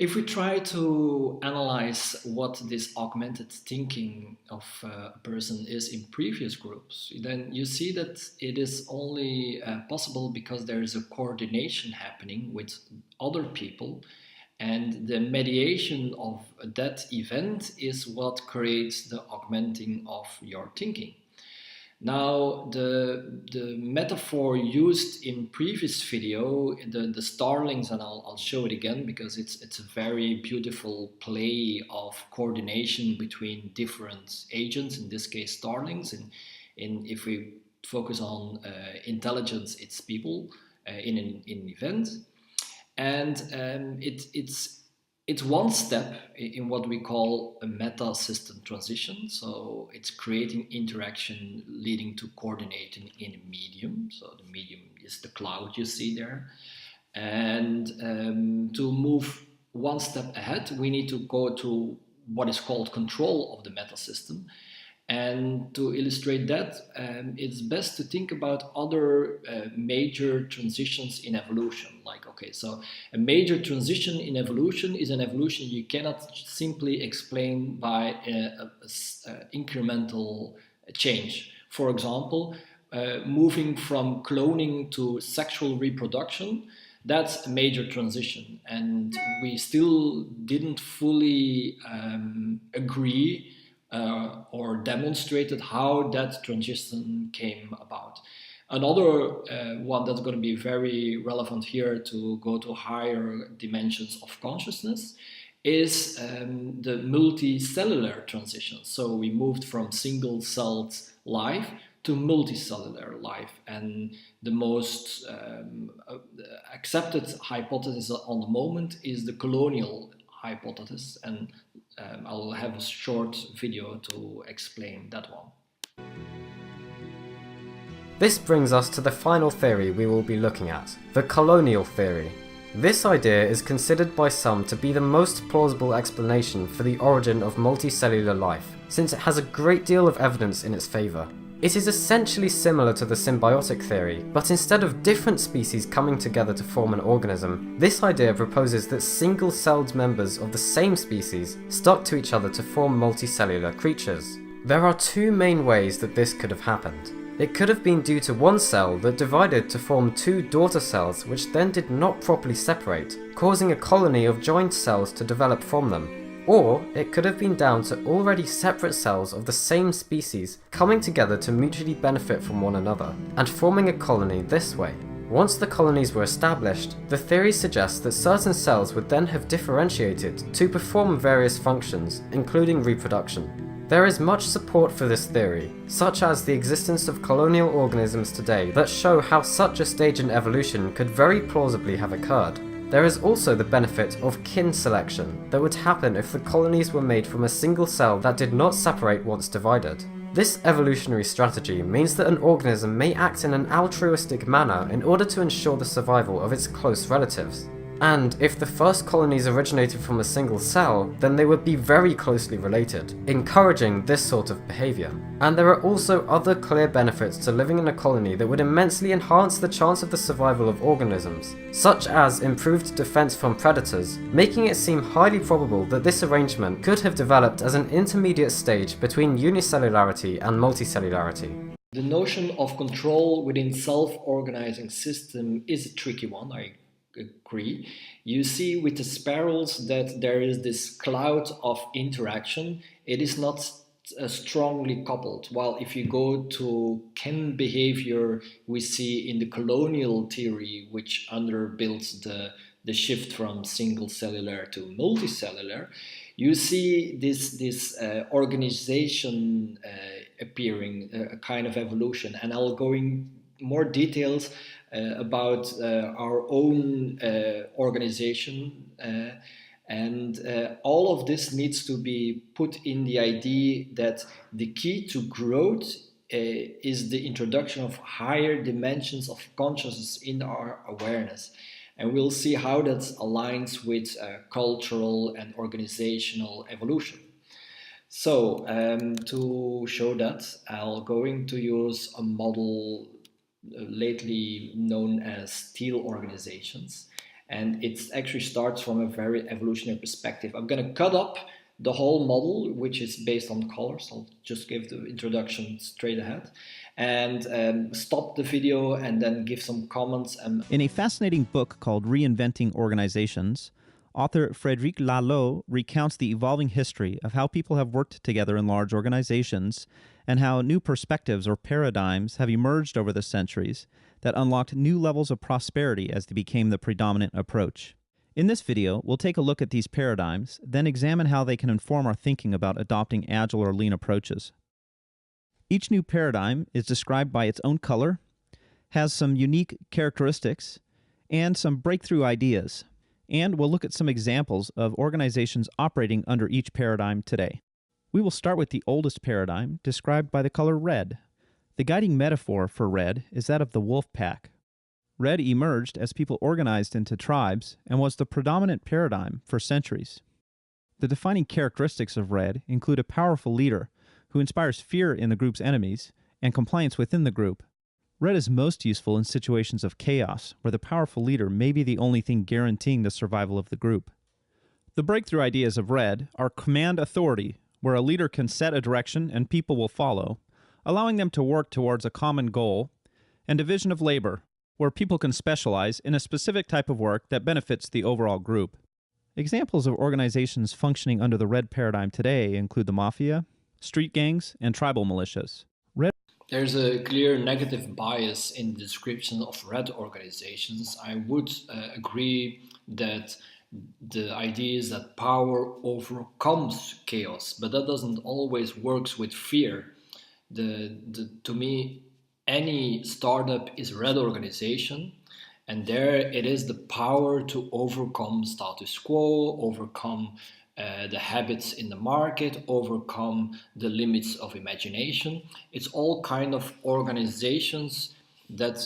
If we try to analyze what this augmented thinking of a person is in previous groups, then you see that it is only possible because there is a coordination happening with other people, and the mediation of that event is what creates the augmenting of your thinking. Now, the metaphor used in previous video, the starlings, and I'll show it again because it's a very beautiful play of coordination between different agents, in this case starlings. And if we focus on intelligence, it's people in an event. And it's one step in what we call a meta system transition. So it's creating interaction leading to coordinating in a medium. So the medium is the cloud you see there. And to move one step ahead, we need to go to what is called control of the meta system. And to illustrate that, it's best to think about other major transitions in evolution. Like, okay, so a major transition in evolution is an evolution you cannot simply explain by an incremental change. For example, moving from cloning to sexual reproduction, that's a major transition. And we still didn't fully agree or demonstrated how that transition came about. Another one that's going to be very relevant here to go to higher dimensions of consciousness is the multicellular transition. So we moved from single-celled life to multicellular life, and the most accepted hypothesis on the moment is the colonial hypothesis, and I'll have a short video to explain that one. This brings us to the final theory we will be looking at, the colonial theory. This idea is considered by some to be the most plausible explanation for the origin of multicellular life, since it has a great deal of evidence in its favour. It is essentially similar to the symbiotic theory, but instead of different species coming together to form an organism, this idea proposes that single-celled members of the same species stuck to each other to form multicellular creatures. There are two main ways that this could have happened. It could have been due to one cell that divided to form two daughter cells which then did not properly separate, causing a colony of joined cells to develop from them. Or it could have been down to already separate cells of the same species coming together to mutually benefit from one another, and forming a colony this way. Once the colonies were established, the theory suggests that certain cells would then have differentiated to perform various functions, including reproduction. There is much support for this theory, such as the existence of colonial organisms today that show how such a stage in evolution could very plausibly have occurred. There is also the benefit of kin selection that would happen if the colonies were made from a single cell that did not separate once divided. This evolutionary strategy means that an organism may act in an altruistic manner in order to ensure the survival of its close relatives. And if the first colonies originated from a single cell, then they would be very closely related, encouraging this sort of behaviour. And there are also other clear benefits to living in a colony that would immensely enhance the chance of the survival of organisms, such as improved defence from predators, making it seem highly probable that this arrangement could have developed as an intermediate stage between unicellularity and multicellularity. The notion of control within self-organizing system is a tricky one, I agree. You see with the sparrows that there is this cloud of interaction. It is not strongly coupled. While if you go to kin behavior, we see in the colonial theory, which underbuilds the shift from single cellular to multicellular, you see this organization appearing, a kind of evolution. And I'll go in more details about our own organization, and all of this needs to be put in the idea that the key to growth is the introduction of higher dimensions of consciousness in our awareness. And we'll see how that aligns with cultural and organizational evolution. So to show that, I'm going to use a model lately known as teal organizations. And it actually starts from a very evolutionary perspective. I'm going to cut up the whole model, which is based on colors. I'll just give the introduction straight ahead and stop the video and then give some comments. In a fascinating book called Reinventing Organizations, author Frédéric Laloux recounts the evolving history of how people have worked together in large organizations and how new perspectives or paradigms have emerged over the centuries that unlocked new levels of prosperity as they became the predominant approach. In this video, we'll take a look at these paradigms, then examine how they can inform our thinking about adopting agile or lean approaches. Each new paradigm is described by its own color, has some unique characteristics, and some breakthrough ideas. And we'll look at some examples of organizations operating under each paradigm today. We will start with the oldest paradigm, described by the color red. The guiding metaphor for red is that of the wolf pack. Red emerged as people organized into tribes and was the predominant paradigm for centuries. The defining characteristics of red include a powerful leader who inspires fear in the group's enemies and compliance within the group. Red is most useful in situations of chaos, where the powerful leader may be the only thing guaranteeing the survival of the group. The breakthrough ideas of red are command authority, where a leader can set a direction and people will follow, allowing them to work towards a common goal, and division of labor, where people can specialize in a specific type of work that benefits the overall group. Examples of organizations functioning under the red paradigm today include the mafia, street gangs, and tribal militias. There's a clear negative bias in the description of red organizations. I would agree that the idea is that power overcomes chaos, but that doesn't always work with fear. To me, any startup is a red organization, and there it is the power to overcome status quo, overcome the habits in the market, overcome the limits of imagination. It's all kind of organizations that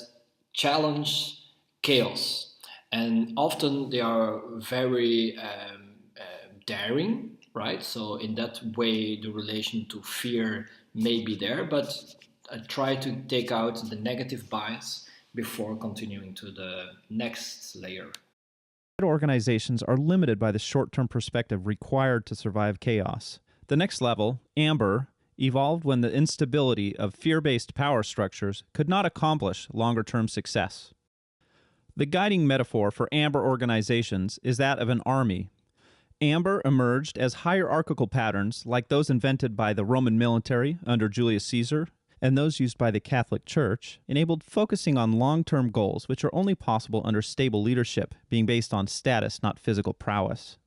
challenge chaos, and often they are very daring, right? So in that way, the relation to fear may be there, but I try to take out the negative bias before continuing to the next layer. Organizations are limited by the short-term perspective required to survive chaos. The next level, amber, evolved when the instability of fear-based power structures could not accomplish longer-term success. The guiding metaphor for amber organizations is that of an army. Amber emerged as hierarchical patterns like those invented by the Roman military under Julius Caesar and those used by the Catholic Church, enabled focusing on long-term goals which are only possible under stable leadership, being based on status, not physical prowess.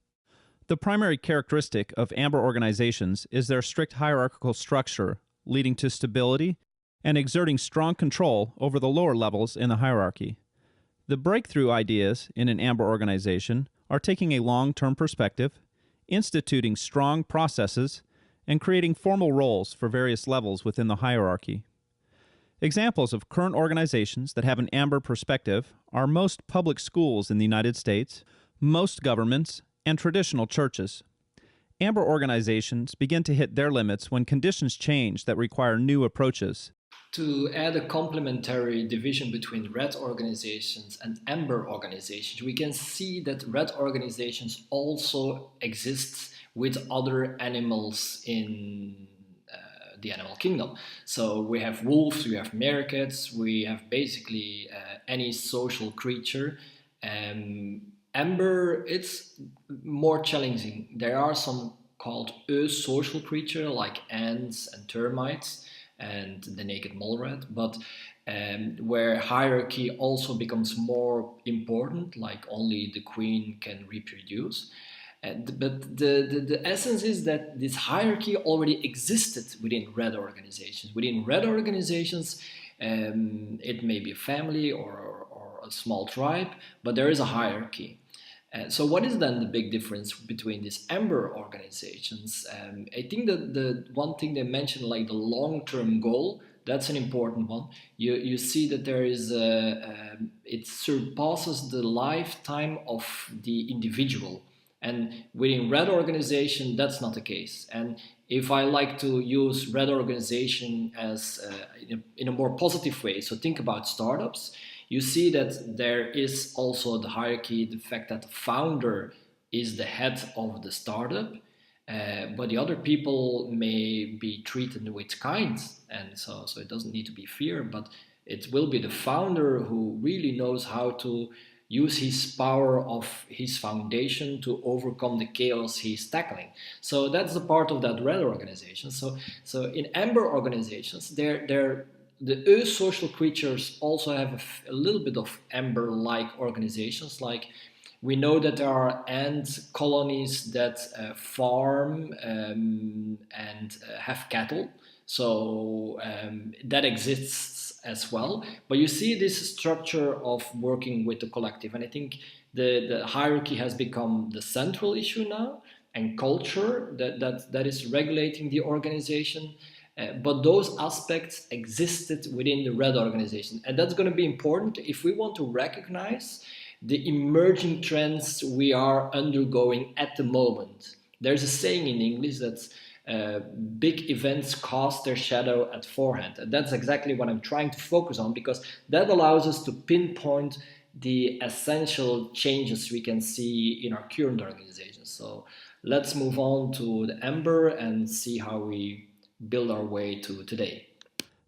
The primary characteristic of amber organizations is their strict hierarchical structure, leading to stability and exerting strong control over the lower levels in the hierarchy. The breakthrough ideas in an amber organization are taking a long-term perspective, instituting strong processes, and creating formal roles for various levels within the hierarchy. Examples of current organizations that have an amber perspective are most public schools in the United States, most governments, and traditional churches. Amber organizations begin to hit their limits when conditions change that require new approaches. To add a complementary division between red organizations and amber organizations, we can see that red organizations also exist with other animals in the animal kingdom. So we have wolves, we have meerkats, we have basically any social creature. Amber, it's more challenging. There are some called asocial creature like ants and termites and the naked mole rat, but where hierarchy also becomes more important, like only the queen can reproduce. But the essence is that this hierarchy already existed within red organizations. Within red organizations, it may be a family or a small tribe, but there is a hierarchy. So what is then the big difference between these amber organizations? I think that the one thing they mentioned, like the long-term goal, that's an important one. You see that there is it surpasses the lifetime of the individual. And within red organization, that's not the case. And if I like to use red organization as in a more positive way, so think about startups. you see that there is also the hierarchy, the fact that the founder is the head of the startup, but the other people may be treated with kindness, and so it doesn't need to be fear, but it will be the founder who really knows how to use his power of his foundation to overcome the chaos he's tackling. So that's the part of that red organization. So in amber organizations, the social creatures also have a little bit of amber-like organizations. Like we know that there are ant colonies that farm and have cattle. So that exists as well. But you see this structure of working with the collective. And I think the hierarchy has become the central issue now, and culture that is regulating the organization. But those aspects existed within the red organization. And that's going to be important if we want to recognize the emerging trends we are undergoing at the moment. There's a saying in English that big events cast their shadow at forehand. And that's exactly what I'm trying to focus on, because that allows us to pinpoint the essential changes we can see in our current organization. So let's move on to the amber and see how we build our way to today.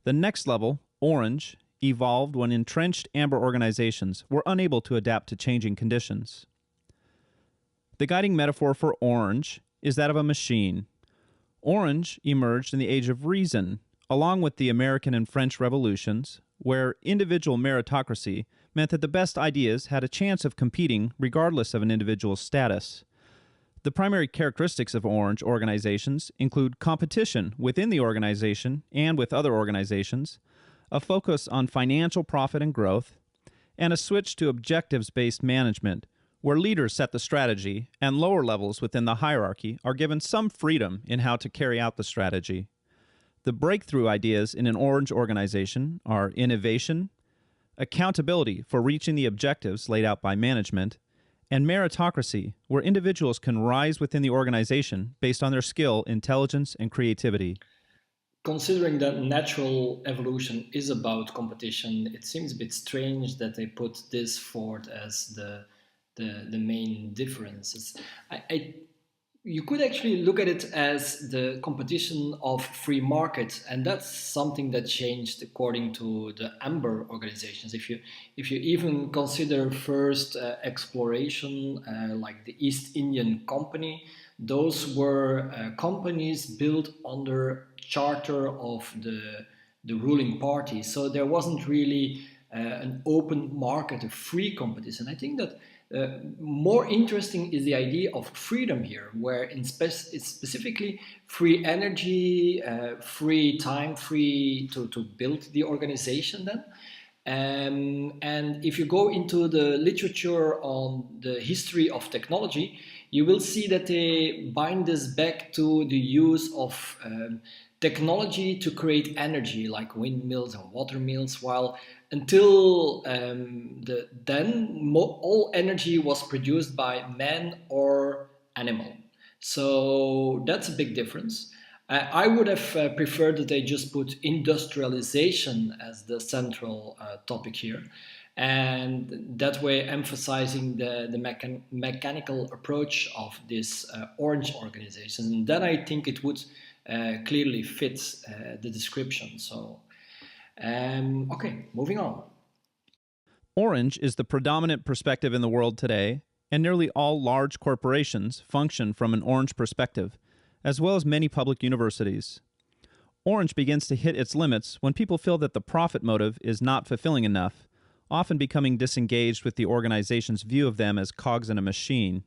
The next level, orange, evolved when entrenched amber organizations were unable to adapt to changing conditions. The guiding metaphor for orange is that of a machine. Orange emerged in the age of reason, along with the American and French revolutions, where individual meritocracy meant that the best ideas had a chance of competing regardless of an individual's status. The primary characteristics of orange organizations include competition within the organization and with other organizations, a focus on financial profit and growth, and a switch to objectives-based management, where leaders set the strategy and lower levels within the hierarchy are given some freedom in how to carry out the strategy. The breakthrough ideas in an orange organization are innovation, accountability for reaching the objectives laid out by management, and meritocracy, where individuals can rise within the organization based on their skill, intelligence, and creativity. Considering that natural evolution is about competition, it seems a bit strange that they put this forward as the main differences. You could actually look at it as the competition of free market, and that's something that changed according to the amber organizations. If you even consider first exploration, like the East Indian Company, those were companies built under charter of the ruling party. So there wasn't really an open market, a free competition. I think that more interesting is the idea of freedom here, where it's specifically free energy, free time, free to build the organization then. And if you go into the literature on the history of technology, you will see that they bind this back to the use of technology to create energy, like windmills and water mills, while until all energy was produced by man or animal. So that's a big difference. I would have preferred that they just put industrialization as the central topic here, and that way emphasizing the mechanical approach of this orange organization. And then I think it would clearly fit the description. So, okay, moving on. Orange is the predominant perspective in the world today, and nearly all large corporations function from an orange perspective, as well as many public universities. Orange begins to hit its limits when people feel that the profit motive is not fulfilling enough, often becoming disengaged with the organization's view of them as cogs in a machine.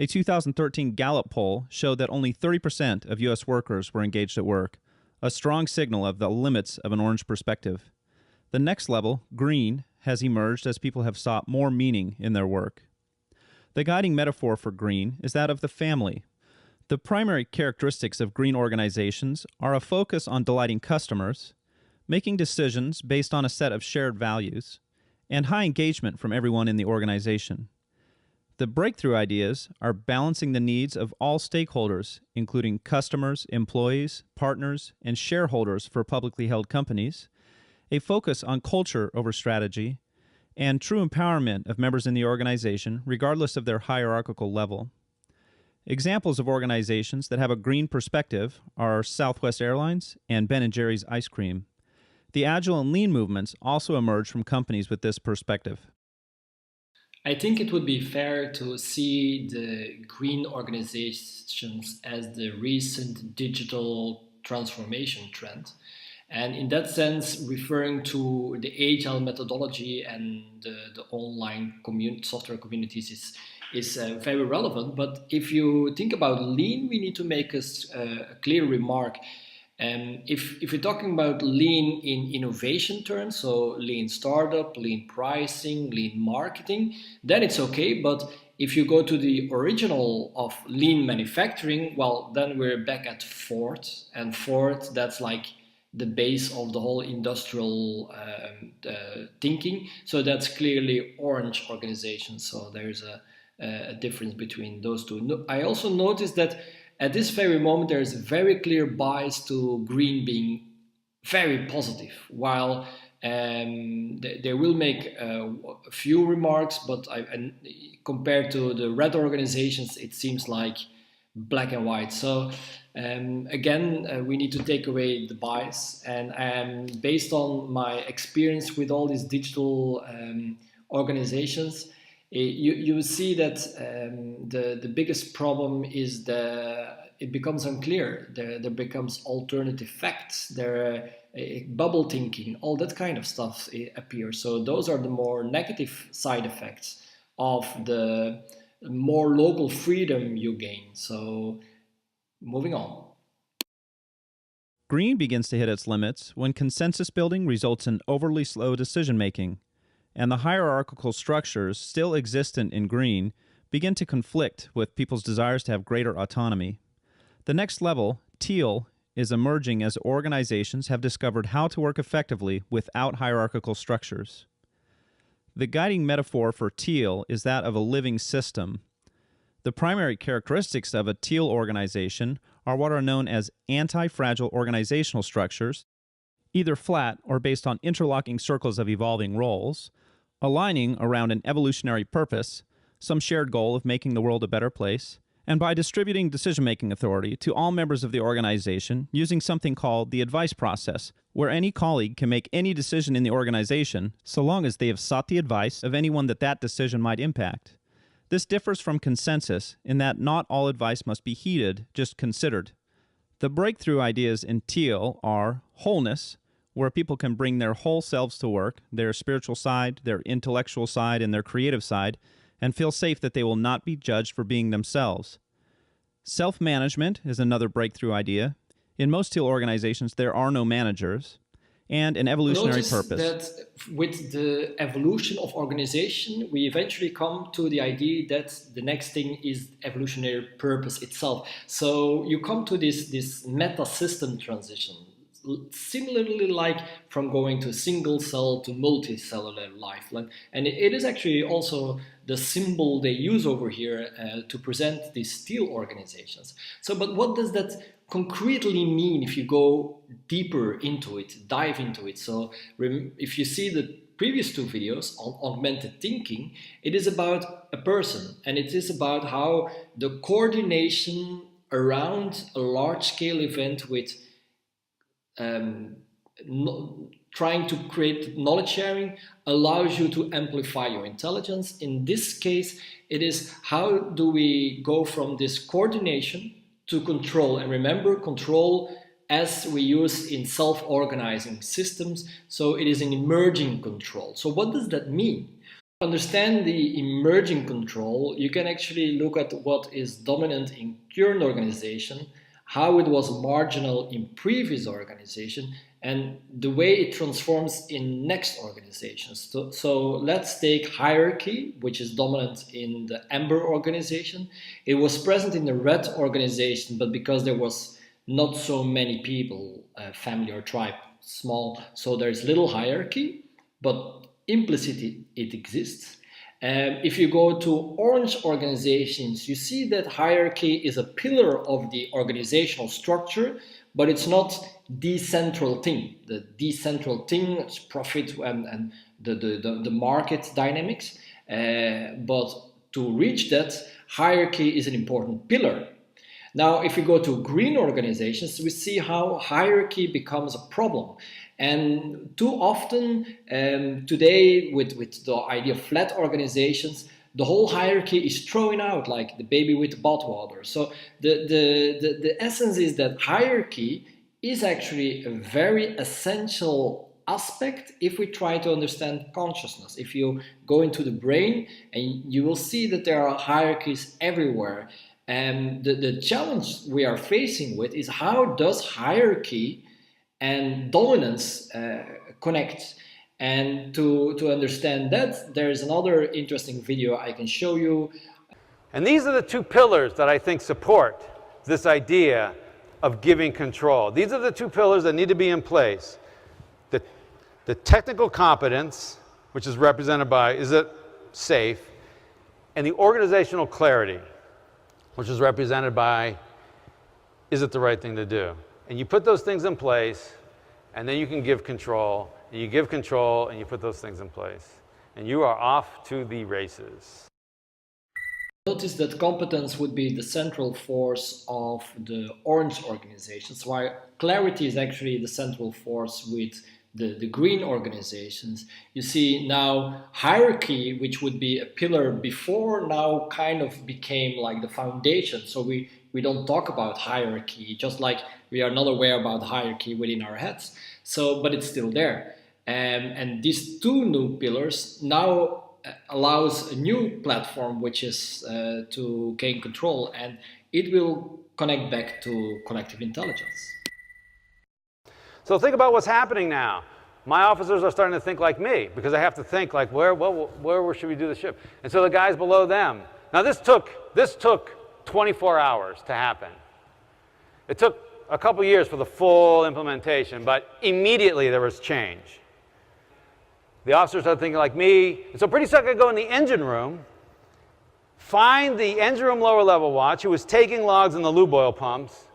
A 2013 Gallup poll showed that only 30% of U.S. workers were engaged at work, a strong signal of the limits of an orange perspective. The next level, green, has emerged as people have sought more meaning in their work. The guiding metaphor for green is that of the family. The primary characteristics of green organizations are a focus on delighting customers, making decisions based on a set of shared values, and high engagement from everyone in the organization. The breakthrough ideas are balancing the needs of all stakeholders, including customers, employees, partners, and shareholders for publicly held companies, a focus on culture over strategy, and true empowerment of members in the organization, regardless of their hierarchical level. Examples of organizations that have a green perspective are Southwest Airlines and Ben & Jerry's Ice Cream. The agile and lean movements also emerge from companies with this perspective. I think it would be fair to see the green organizations as the recent digital transformation trend. And in that sense, referring to the agile methodology and the online software communities is very relevant. But if you think about lean, we need to make a clear remark. If you're talking about lean in innovation terms, so lean startup, lean pricing, lean marketing, then it's okay. But if you go to the original of lean manufacturing, well, then we're back at Ford. And Ford, that's like the base of the whole industrial thinking. So that's clearly orange organization. So there's a difference between those two. I also noticed that at this very moment, there is a very clear bias to green being very positive, while they will make a few remarks, but compared to the red organizations, it seems like black and white. So again, we need to take away the bias. And based on my experience with all these digital organizations, you see that the biggest problem is it becomes unclear. There becomes alternative facts. There bubble thinking, all that kind of stuff appears. So those are the more negative side effects of the more local freedom you gain. So moving on. Green begins to hit its limits when consensus building results in overly slow decision making, and the hierarchical structures still existent in green begin to conflict with people's desires to have greater autonomy. The next level, teal, is emerging as organizations have discovered how to work effectively without hierarchical structures. The guiding metaphor for teal is that of a living system. The primary characteristics of a teal organization are what are known as anti-fragile organizational structures, either flat or based on interlocking circles of evolving roles, aligning around an evolutionary purpose, some shared goal of making the world a better place, and by distributing decision-making authority to all members of the organization using something called the advice process, where any colleague can make any decision in the organization so long as they have sought the advice of anyone that decision might impact. This differs from consensus in that not all advice must be heeded, just considered. The breakthrough ideas in teal are wholeness, where people can bring their whole selves to work, their spiritual side, their intellectual side, and their creative side, and feel safe that they will not be judged for being themselves. Self-management is another breakthrough idea. In most teal organizations, there are no managers, and an evolutionary purpose. That with the evolution of organization, we eventually come to the idea that the next thing is evolutionary purpose itself. So you come to this meta-system transition, similarly like from going to single cell to multicellular life. And it is actually also the symbol they use over here to present these steel organizations. So, but what does that concretely mean if you go deeper into it, dive into it? So if you see the previous two videos on augmented thinking, it is about a person, and it is about how the coordination around a large-scale event with trying to create knowledge sharing allows you to amplify your intelligence. In this case, it is how do we go from this coordination to control? And remember, control as we use in self-organizing systems. So it is an emerging control. So what does that mean? To understand the emerging control, you can actually look at what is dominant in current organization, how it was marginal in previous organization, and the way it transforms in next organizations. So let's take hierarchy, which is dominant in the amber organization. It was present in the red organization, but because there was not so many people, family or tribe, small, so there's little hierarchy, but implicitly it exists. If you go to orange organizations, you see that hierarchy is a pillar of the organizational structure, but it's not the central thing. The decentral thing is profit and the market dynamics. But to reach that, hierarchy is an important pillar. Now, if we go to green organizations, we see how hierarchy becomes a problem. And too often today, with the idea of flat organizations, the whole hierarchy is thrown out like the baby with the bathwater. So the essence is that hierarchy is actually a very essential aspect if we try to understand consciousness. If you go into the brain, and you will see that there are hierarchies everywhere. And the challenge we are facing with is how does hierarchy and dominance connect? And to understand that, there is another interesting video I can show you. And these are the two pillars that I think support this idea of giving control. These are the two pillars that need to be in place. The technical competence, which is represented by, is it safe? And the organizational clarity, which is represented by, is it the right thing to do? And you put those things in place, and then you can give control, and you give control, and you put those things in place. And you are off to the races. Notice that competence would be the central force of the orange organizations, while clarity is actually the central force with the green organizations. You see now hierarchy, which would be a pillar before, now kind of became like the foundation. So we don't talk about hierarchy, just like we are not aware about hierarchy within our heads. So, but it's still there. And these two new pillars now allows a new platform, which is to gain control, and it will connect back to collective intelligence. So think about what's happening now. My officers are starting to think like me, because I have to think like, where should we do the ship? And so the guys below them. Now this took 24 hours to happen. It took a couple years for the full implementation, but immediately there was change. The officers started thinking like me, and so pretty soon I could go in the engine room, find the engine room lower level watch who was taking logs in the lube oil pumps,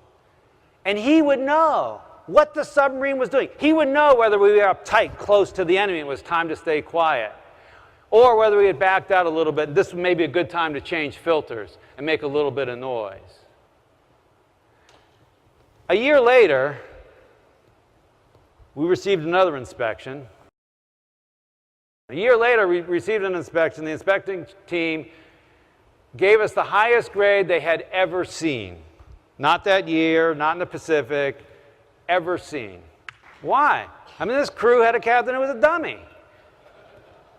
and he would know what the submarine was doing. He would know whether we were up tight, close to the enemy, and it was time to stay quiet, or whether we had backed out a little bit. This may be a good time to change filters and make a little bit of noise. A year later, we received another inspection. A year later, we received an inspection. The inspecting team gave us the highest grade they had ever seen. Not that year, not in the Pacific, ever seen. Why? I mean, this crew had a captain who was a dummy.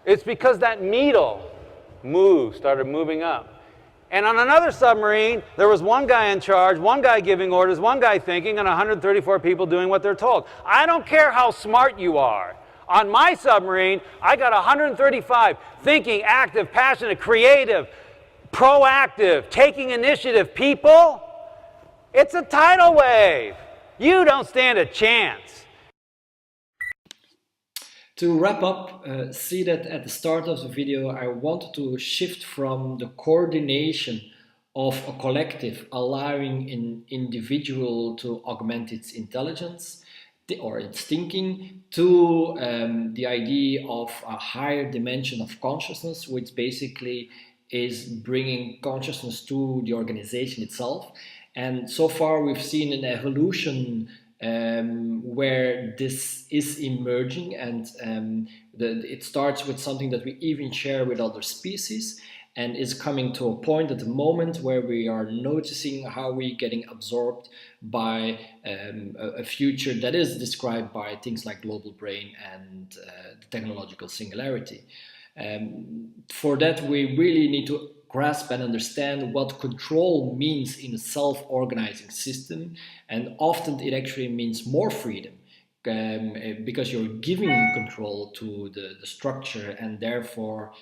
It's because that needle started moving up. And on another submarine, there was one guy in charge, one guy giving orders, one guy thinking, and 134 people doing what they're told. I don't care how smart you are. On my submarine, I got 135 thinking, active, passionate, creative, proactive, taking initiative people. It's a tidal wave. You don't stand a chance. To wrap up, see that at the start of the video, I wanted to shift from the coordination of a collective, allowing an individual to augment its intelligence or its thinking, to the idea of a higher dimension of consciousness, which basically is bringing consciousness to the organization itself. And so far we've seen an evolution where this is emerging, and it starts with something that we even share with other species, and is coming to a point at the moment where we are noticing how we're getting absorbed by a future that is described by things like global brain and the technological singularity. For that, we really need to grasp and understand what control means in a self-organizing system, and often it actually means more freedom, because you're giving control to the structure, and therefore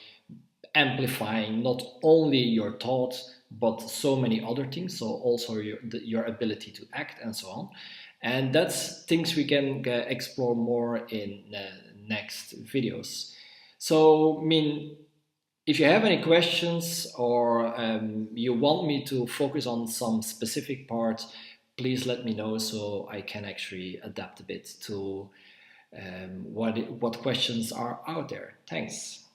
amplifying not only your thoughts but so many other things, so also your ability to act and so on. And that's things we can explore more in next videos. So, I mean, if you have any questions, or you want me to focus on some specific part, please let me know so I can actually adapt a bit to what questions are out there. Thanks.